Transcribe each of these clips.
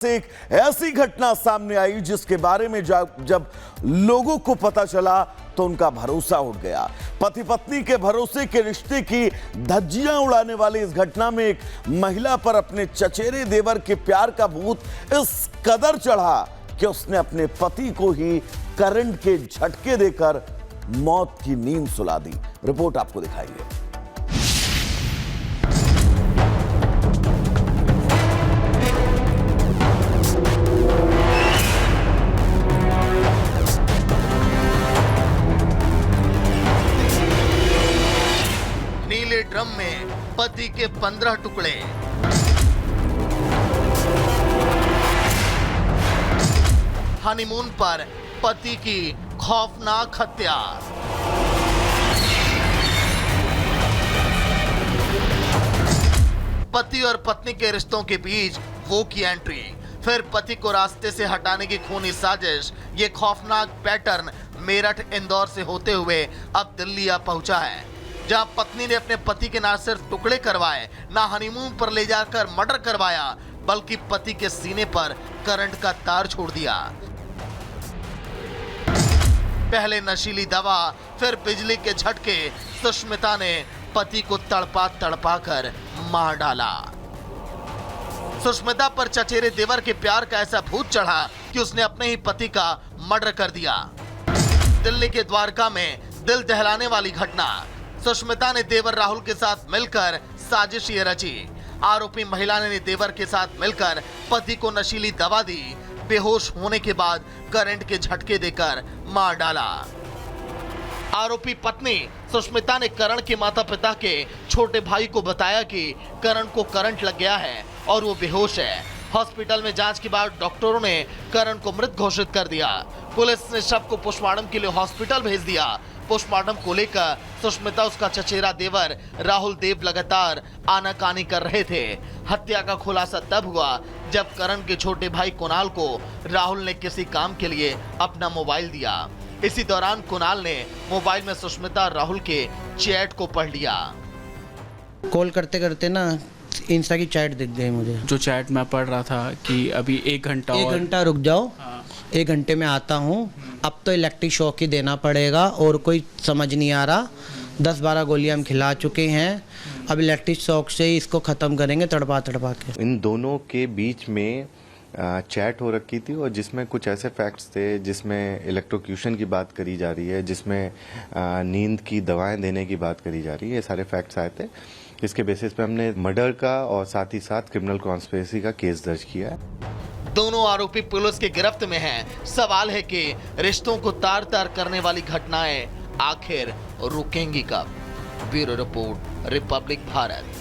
एक ऐसी घटना सामने आई जिसके बारे में जब लोगों को पता चला तो उनका भरोसा उठ गया। पति पत्नी के भरोसे के रिश्ते की धज्जियां उड़ाने वाली इस घटना में एक महिला पर अपने चचेरे देवर के प्यार का भूत इस कदर चढ़ा कि उसने अपने पति को ही करंट के झटके देकर मौत की नींद सुला दी। रिपोर्ट आपको दिखाएंगे। नीले ड्रम में पति के 15 टुकड़े, हनीमून पर पति की खौफनाक हत्या। पति और पत्नी के रिश्तों के बीच वो की एंट्री, फिर पति को रास्ते से हटाने की खूनी साजिश। ये खौफनाक पैटर्न मेरठ इंदौर से होते हुए अब दिल्ली आ पहुंचा है, जहां पत्नी ने अपने पति के ना सिर्फ टुकड़े करवाए, ना हनीमून पर ले जाकर मर्डर करवाया, बल्कि पति के सीने पर करंट का तार छोड़ दिया। पहले नशीली दवा, फिर बिजली के झटके। सुष्मिता ने पति को तड़पा तड़पा कर मार डाला। सुष्मिता पर चचेरे देवर के प्यार का ऐसा भूत चढ़ा कि उसने अपने ही पति का मर्डर कर दिया। दिल्ली के द्वारका में दिल दहलाने वाली घटना। सुष्मिता ने देवर राहुल के साथ मिलकर साजिश ये रची। आरोपी महिला ने देवर के साथ मिलकर पति को नशीली दवा दी, बेहोश होने के बाद करंट के झटके देकर मार डाला। आरोपी पत्नी सुष्मिता ने करण के माता पिता के छोटे भाई को बताया कि करण को करंट लग गया है और वो बेहोश है। हॉस्पिटल में जांच के बाद डॉक्टरों ने करण को मृत घोषित कर दिया। पुलिस ने शव को पोस्टमार्टम के लिए हॉस्पिटल भेज दिया। पोस्टमार्टम को लेकर सुष्मिता, उसका चचेरा देवर राहुल देव लगातार आनाकानी कर रहे थे। हत्या का खुलासा तब हुआ जब करण के छोटे भाई कुणाल को राहुल ने किसी काम के लिए अपना मोबाइल दिया। इसी दौरान कुणाल ने मोबाइल में सुष्मिता और राहुल के चैट को पढ़ लिया। कॉल करते करते ना इंस्टा की चैट दिख गई मुझे। जो चैट मैं पढ़ रहा था कि अभी 1 घंटा रुक जाओ, 1 घंटे में आता हूँ, अब तो इलेक्ट्रिक शॉक ही देना पड़ेगा और कोई समझ नहीं आ रहा। 10-12 गोलियां हम खिला चुके हैं, अब इलेक्ट्रिक शॉक से ही इसको ख़त्म करेंगे तड़पा तड़पा के। इन दोनों के बीच में चैट हो रखी थी और जिसमें कुछ ऐसे फैक्ट्स थे जिसमें इलेक्ट्रोक्यूशन की बात करी जा रही है, जिसमें नींद की दवाएं देने की बात करी जा रही है। ये सारे फैक्ट्स आए थे, इसके बेसिस पे हमने मर्डर का और साथ ही साथ क्रिमिनल कॉन्स्पिरेसी का केस दर्ज किया है। दोनों आरोपी पुलिस के गिरफ्त में हैं। सवाल है कि रिश्तों को तार तार करने वाली घटनाएं आखिर रुकेंगी कब? Bureau report, Republic Bharat.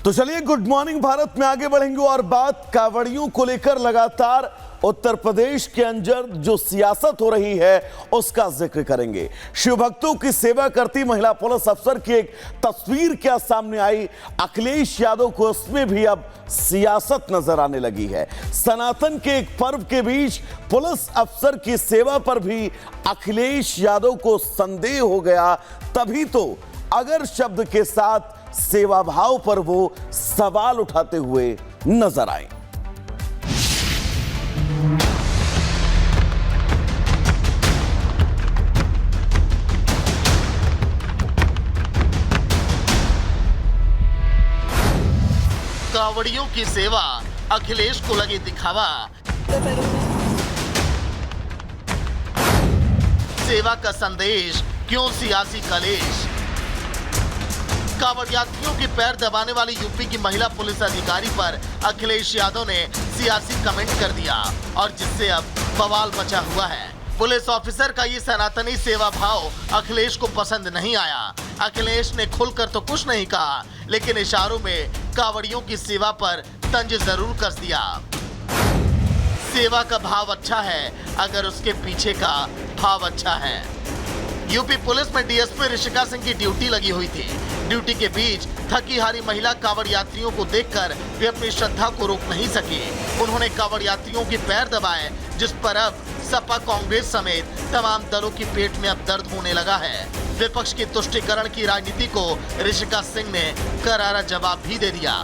तो चलिए गुड मॉर्निंग भारत में आगे बढ़ेंगे और बात कांवड़ियों को लेकर लगातार उत्तर प्रदेश के अंदर जो सियासत हो रही है उसका जिक्र करेंगे। शिव भक्तों की सेवा करती महिला पुलिस अफसर की एक तस्वीर क्या सामने आई। अखिलेश यादव को इसमें भी अब सियासत नजर आने लगी है। सनातन के एक पर्व के बीच पुलिस अफसर की सेवा पर भी अखिलेश यादव को संदेह हो गया, तभी तो अगर शब्द के साथ सेवा भाव पर वो सवाल उठाते हुए नजर आए। कांवड़ियों की सेवा, अखिलेश को लगे दिखावा। सेवा का संदेश, क्यों सियासी कलेश? कांवड़ यात्रियों के पैर दबाने वाली यूपी की महिला पुलिस अधिकारी पर अखिलेश यादव ने सियासी कमेंट कर दिया और जिससे अब बवाल मचा हुआ है। पुलिस ऑफिसर का ये सनातनी सेवा भाव अखिलेश को पसंद नहीं आया। अखिलेश ने खुलकर तो कुछ नहीं कहा, लेकिन इशारों में कांवड़ियों की सेवा पर तंज जरूर कस दिया। सेवा का भाव अच्छा है अगर उसके पीछे का भाव अच्छा है। यूपी पुलिस में डीएसपी ऋषिका सिंह की ड्यूटी लगी हुई थी। ड्यूटी के बीच थकी हारी महिला कांवड़ यात्रियों को देखकर वे अपनी श्रद्धा को रोक नहीं सकी। उन्होंने कांवड़ यात्रियों के पैर दबाए, जिस पर अब सपा कांग्रेस समेत तमाम दलों की पेट में अब दर्द होने लगा है। विपक्ष की तुष्टीकरण की राजनीति को ऋषिका सिंह ने करारा जवाब भी दे दिया।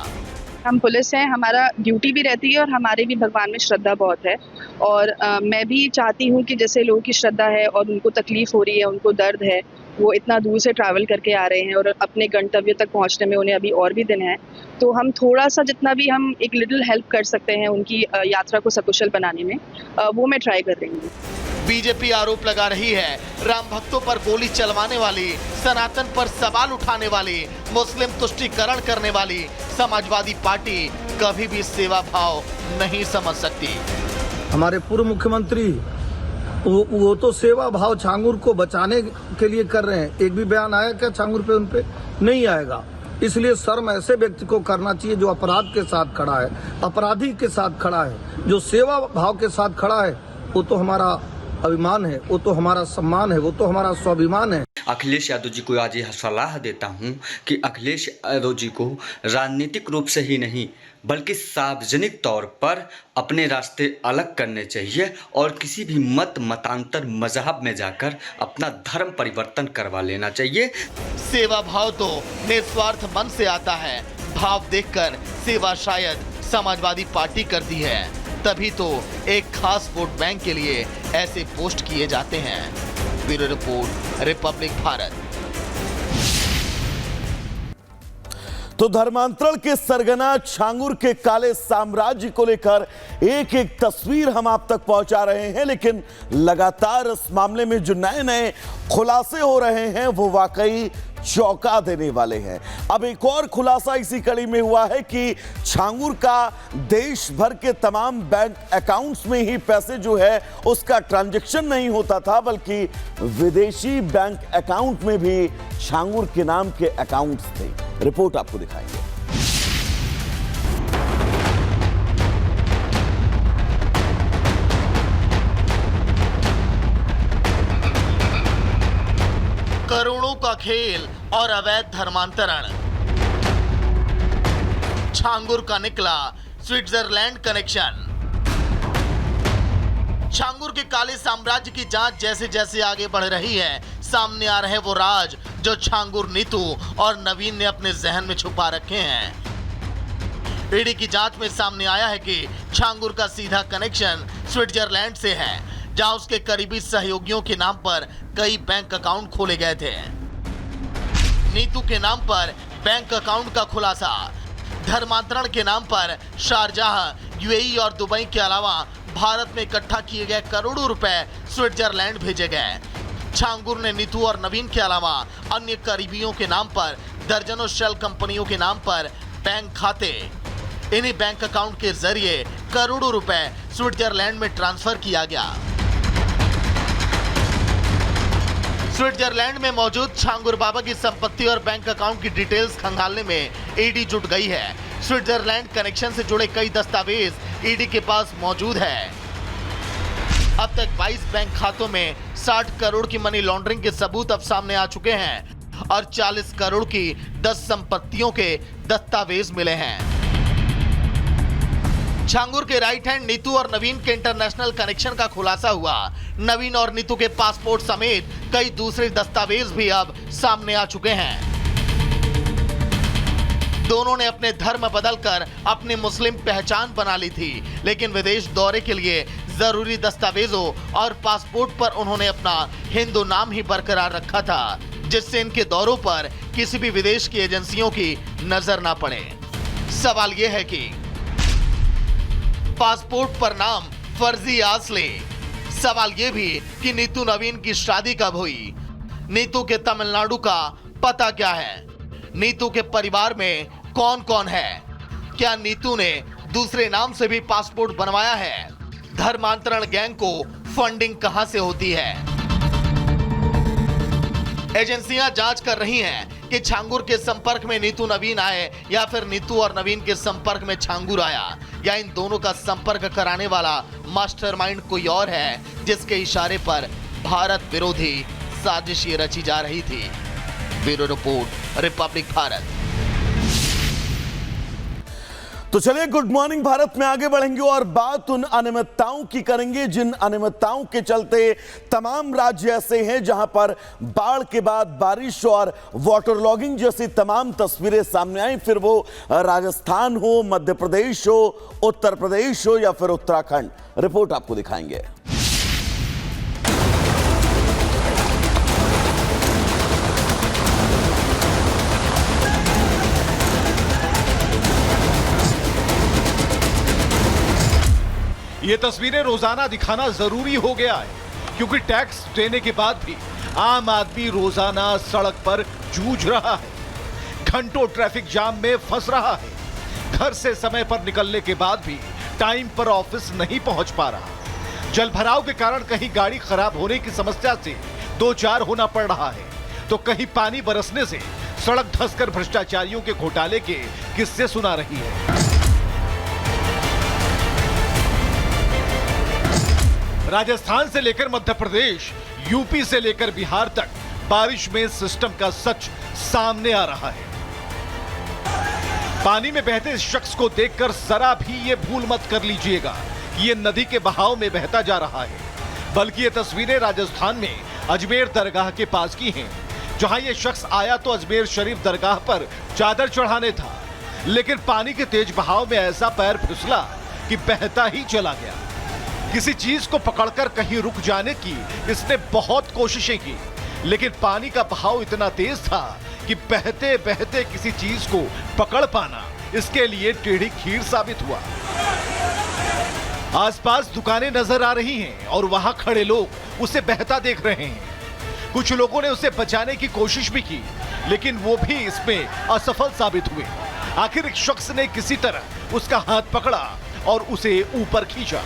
हम पुलिस हैं, हमारा ड्यूटी भी रहती है और हमारे भी भगवान में श्रद्धा बहुत है। और मैं भी चाहती हूँ कि जैसे लोगों की श्रद्धा है और उनको तकलीफ़ हो रही है, उनको दर्द है, वो इतना दूर से ट्रैवल करके आ रहे हैं और अपने गंतव्य तक पहुँचने में उन्हें अभी और भी दिन है, तो हम थोड़ा सा जितना भी हम एक लिटिल हेल्प कर सकते हैं उनकी यात्रा को सकुशल बनाने में, वो मैं ट्राई कर रही हूँ। बीजेपी आरोप लगा रही है राम भक्तों पर गोली चलवाने वाली, सनातन पर सवाल उठाने वाली, मुस्लिम तुष्टीकरण करने वाली समाजवादी पार्टी कभी भी सेवा भाव नहीं समझ सकती। हमारे पूर्व मुख्यमंत्री वो तो सेवा भाव छांगुर को बचाने के लिए कर रहे हैं। एक भी बयान आया क्या छांगुर पे? उन पे नहीं आएगा। इसलिए शर्म ऐसे व्यक्ति को करना चाहिए जो अपराध के साथ खड़ा है, अपराधी के साथ खड़ा है। जो सेवा भाव के साथ खड़ा है वो तो हमारा अभिमान है, वो तो हमारा सम्मान है, वो तो हमारा स्वाभिमान है। अखिलेश यादव जी को आज यह सलाह देता हूं कि अखिलेश यादव जी को राजनीतिक रूप से ही नहीं बल्कि सार्वजनिक तौर पर अपने रास्ते अलग करने चाहिए और किसी भी मतांतर मजहब में जाकर अपना धर्म परिवर्तन करवा लेना चाहिए। सेवा भाव तो निस्वार्थ मन से आता है, भाव देखकर सेवा शायद समाजवादी पार्टी करती है, तभी तो एक खास वोट बैंक के लिए ऐसे पोस्ट किए जाते हैं। Bureau report, Republic Bharat. तो धर्मांतरण के सरगना छांगुर के काले साम्राज्य को लेकर एक एक तस्वीर हम आप तक पहुंचा रहे हैं, लेकिन लगातार इस मामले में जो नए नए खुलासे हो रहे हैं वो वाकई चौंका देने वाले हैं। अब एक और खुलासा इसी कड़ी में हुआ है कि छांगुर का देश भर के तमाम बैंक अकाउंट्स में ही पैसे जो है उसका ट्रांजैक्शन नहीं होता था, बल्कि विदेशी बैंक अकाउंट में भी छांगुर के नाम के अकाउंट्स थे। रिपोर्ट आपको दिखाएंगे। करोड़ों का खेल और अवैध धर्मांतरण। छांगुर का निकला स्विट्जरलैंड कनेक्शन। छांगुर के काले साम्राज्य की जांच जैसे जैसे आगे बढ़ रही है, सामने आ रहे वो राज जो छांगुर, नीतू और नवीन ने अपने जहन में छुपा रखे हैं। ईडी की जांच में सामने आया है कि छांगुर का सीधा कनेक्शन स्विट्जरलैंड से है, जहां उसके करीबी सहयोगियों के नाम पर कई बैंक अकाउंट खोले गए थे। नीतू के नाम पर बैंक अकाउंट का खुलासा। धर्मांतरण के नाम पर शारजाह, यूएई और दुबई के अलावा भारत में इकट्ठा किए गए करोड़ों रुपए स्विट्जरलैंड भेजे गए। छांगुर ने नीतू और नवीन के अलावा अन्य करीबियों के नाम पर दर्जनों शेल कंपनियों के नाम पर बैंक खाते, इन्हीं बैंक अकाउंट के जरिए करोड़ों रुपए स्विट्जरलैंड में ट्रांसफर किया गया। स्विट्जरलैंड में मौजूद छांगुर बाबा की संपत्ति और बैंक अकाउंट की डिटेल्स खंगालने में ईडी जुट गई है। स्विट्जरलैंड कनेक्शन से जुड़े कई दस्तावेज ईडी के पास मौजूद है। अब तक 22 बैंक खातों में 60 करोड़ की मनी लॉन्ड्रिंग के सबूत अब सामने आ चुके हैं और 40 करोड़ की 10 संपत्तियों के दस्तावेज मिले हैं। छांगुर के राइट हैंड नीतू और नवीन के इंटरनेशनल कनेक्शन का खुलासा हुआ। नवीन और नीतू के पासपोर्ट समेत कई दूसरे दस्तावेज भी अब सामने आ चुके हैं। दोनों ने अपने धर्म बदलकर अपनी मुस्लिम पहचान बना ली थी, लेकिन विदेश दौरे के लिए जरूरी दस्तावेजों और पासपोर्ट पर उन्होंने अपना हिंदू नाम ही बरकरार रखा था, जिससे इनके दौरों पर किसी भी विदेश की एजेंसियों की नजर ना पड़े। सवाल यह है कि पासपोर्ट पर नाम फर्जी असली। सवाल यह भी कि नीतू नवीन की शादी कब हुई, नीतू के तमिलनाडु का पता क्या है, नीतू के परिवार में कौन कौन है, क्या नीतू ने दूसरे नाम से भी पासपोर्ट बनवाया है, धर्मांतरण गैंग को फंडिंग कहां से होती है। एजेंसियां जांच कर रही हैं कि छांगुर के संपर्क में नीतू नवीन आए या फिर नीतू और नवीन के संपर्क में छांगुर आया, या इन दोनों का संपर्क कराने वाला मास्टरमाइंड कोई और है जिसके इशारे पर भारत विरोधी साजिश ये रची जा रही थी। Bureau report, Republic Bharat. तो चलिए गुड मॉर्निंग भारत में आगे बढ़ेंगे और बात उन अनियमितताओं की करेंगे जिन अनियमितताओं के चलते तमाम राज्य ऐसे हैं जहां पर बाढ़ के बाद बारिश और वाटर लॉगिंग जैसी तमाम तस्वीरें सामने आई, फिर वो राजस्थान हो, मध्य प्रदेश हो, उत्तर प्रदेश हो या फिर उत्तराखंड। रिपोर्ट आपको दिखाएंगे। ये तस्वीरें रोजाना दिखाना जरूरी हो गया है क्योंकि टैक्स देने के बाद भी आम आदमी रोजाना सड़क पर जूझ रहा है, घंटों ट्रैफिक जाम में फंस रहा है, घर से समय पर निकलने के बाद भी टाइम पर ऑफिस नहीं पहुंच पा रहा। जल भराव के कारण कहीं गाड़ी खराब होने की समस्या से दो चार होना पड़ रहा है तो कहीं पानी बरसने से सड़क धंसकर भ्रष्टाचारियों के घोटाले के किस्से सुना रही है। राजस्थान से लेकर मध्य प्रदेश, यूपी से लेकर बिहार तक बारिश में सिस्टम का सच सामने आ रहा है। पानी में बहते इस शख्स को देखकर जरा भी ये भूल मत कर लीजिएगा कि ये नदी के बहाव में बहता जा रहा है, बल्कि ये तस्वीरें राजस्थान में अजमेर दरगाह के पास की हैं, जहां ये शख्स आया तो अजमेर शरीफ दरगाह पर चादर चढ़ाने था, लेकिन पानी के तेज बहाव में ऐसा पैर फिसला कि बहता ही चला गया। किसी चीज को पकड़कर कहीं रुक जाने की इसने बहुत कोशिशें की, लेकिन पानी का बहाव इतना तेज था कि बहते बहते किसी चीज को पकड़ पाना इसके लिए टेढ़ी खीर साबित हुआ। आसपास दुकानें नजर आ रही हैं और वहां खड़े लोग उसे बहता देख रहे हैं। कुछ लोगों ने उसे बचाने की कोशिश भी की, लेकिन वो भी इसमें असफल साबित हुए। आखिर एक शख्स ने किसी तरह उसका हाथ पकड़ा और उसे ऊपर खींचा।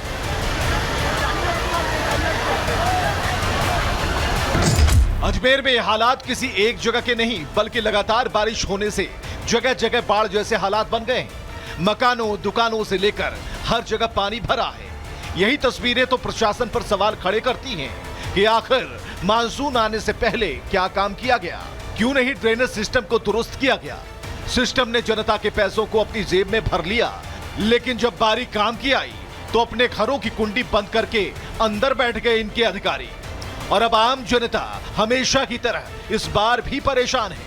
अजमेर में हालात किसी एक जगह के नहीं बल्कि लगातार बारिश होने से जगह जगह बाढ़ जैसे हालात बन गए हैं। मकानों, दुकानों से लेकर हर जगह पानी भरा है। यही तस्वीरें तो प्रशासन पर सवाल खड़े करती हैं कि आखिर मानसून आने से पहले क्या काम किया गया, क्यों नहीं ड्रेनेज सिस्टम को दुरुस्त किया गया। सिस्टम ने जनता के पैसों को अपनी जेब में भर लिया, लेकिन जब बारी काम की आई तो अपने घरों की कुंडी बंद करके अंदर बैठ गए इनके अधिकारी। और अब आम जनता हमेशा की तरह इस बार भी परेशान है।